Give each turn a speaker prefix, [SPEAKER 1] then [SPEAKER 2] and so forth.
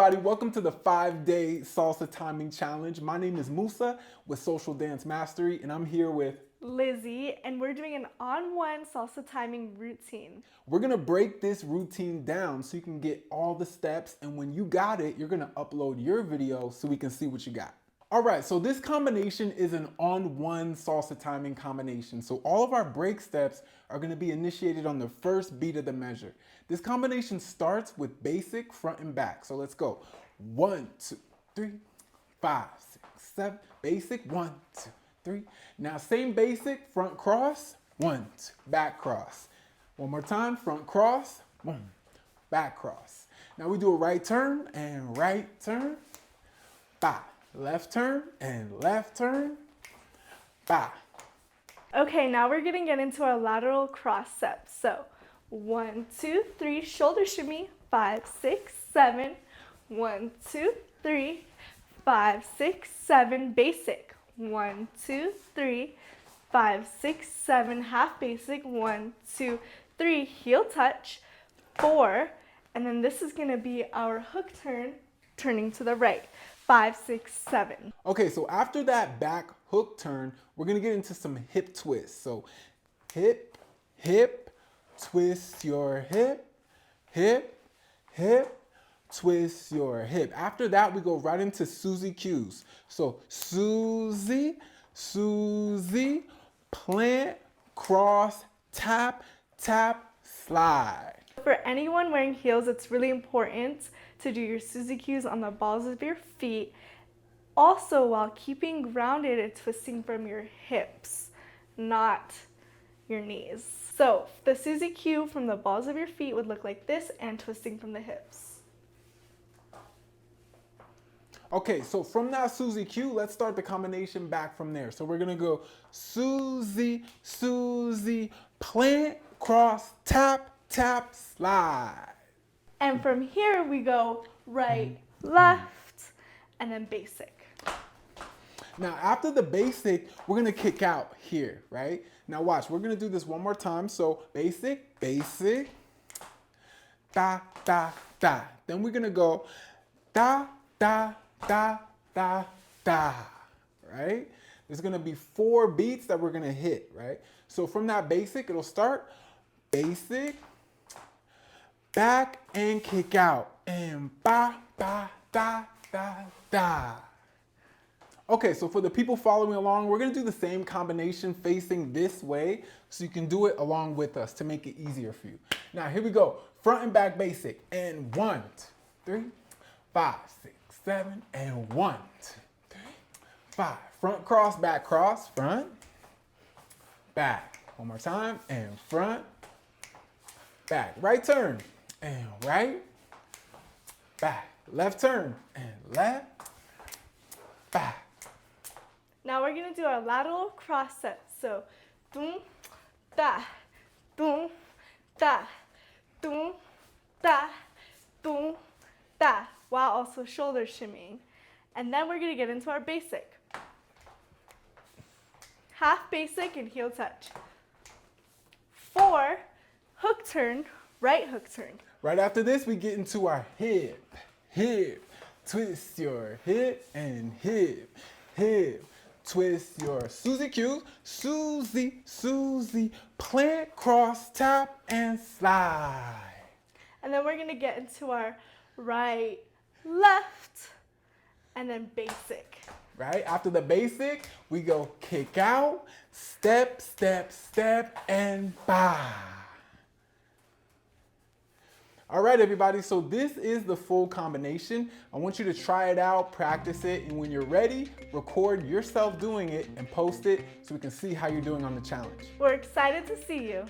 [SPEAKER 1] everybody, welcome to the 5-day salsa timing challenge. My name is Musa with Social Dance Mastery, and I'm here with
[SPEAKER 2] Lizzie, and we're doing an On1 Salsa timing routine.
[SPEAKER 1] We're gonna break this routine down so you can get all the steps, and when you got it, you're gonna upload your video so we can see what you got. All right, so this combination is an On1 salsa timing combination. So all of our break steps are gonna be initiated on the first beat of the measure. This combination starts with basic front and back. So let's go. 1, 2, 3, 5, 6, 7. Basic, 1, 2, 3. Now same basic, front cross, 1, 2, back cross. One more time, front cross, 1, back cross. Now we do a right turn and right turn, 5. Left turn and left turn, 5.
[SPEAKER 2] Okay, now we're gonna get into our lateral cross steps. So 1, 2, 3, shoulder shimmy, 5, 6, 7. 1, 2, 3, 5, 6, 7, basic. 1, 2, 3, 5, 6, 7, half basic. 1, 2, 3, heel touch. 4, and then this is gonna be our hook turn, turning to the right. 5, 6, 7.
[SPEAKER 1] Okay, so after that back hook turn, we're gonna get into some hip twists. So hip, hip, twist your hip, hip, hip, twist your hip. After that, we go right into Suzie Q's. So Suzie, Suzie, plant, cross, tap, tap, slide.
[SPEAKER 2] For anyone wearing heels, it's really important to do your Suzie Q's on the balls of your feet. Also, while keeping grounded and twisting from your hips, not your knees. So the Suzie Q from the balls of your feet would look like this and twisting from the hips.
[SPEAKER 1] Okay, so from that Suzie Q, let's start the combination back from there. So we're gonna go Suzie, Suzie, plant, cross, tap, tap, slide.
[SPEAKER 2] And from here we go right, left, and then basic.
[SPEAKER 1] Now after the basic, we're gonna kick out here, right? Now watch, we're gonna do this one more time. So basic, basic, da, da, da. Then we're gonna go da, da, da, da, da, right? There's gonna be 4 beats that we're gonna hit, right? So from that basic, it'll start basic, back and kick out, and ba, ba, da, da, da. Okay, so for the people following along, we're gonna do the same combination facing this way so you can do it along with us to make it easier for you. Now here we go, front and back basic, and 1, 2, 3, 5, 6, 7, and 1, 2, 3, 5. Front cross, front, back. One more time, and front, back. Right turn, and right, back. Left turn, and left, back.
[SPEAKER 2] Now we're gonna do our lateral cross sets. So, doom, da, doom, da, doom, da, doom, da, while also shoulder shimmying. And then we're gonna get into our basic. Half basic and heel touch. 4, hook turn, right hook turn.
[SPEAKER 1] Right after this, we get into our hip, hip, twist your hip, and hip, hip, twist your Suzie Q, Suzie, Suzie, plant, cross, tap, and slide.
[SPEAKER 2] And then we're gonna get into our right, left, and then basic.
[SPEAKER 1] Right? After the basic, we go kick out, step, step, step, and ba. All right, everybody, so this is the full combination. I want you to try it out, practice it, and when you're ready, record yourself doing it and post it so we can see how you're doing on the challenge.
[SPEAKER 2] We're excited to see you.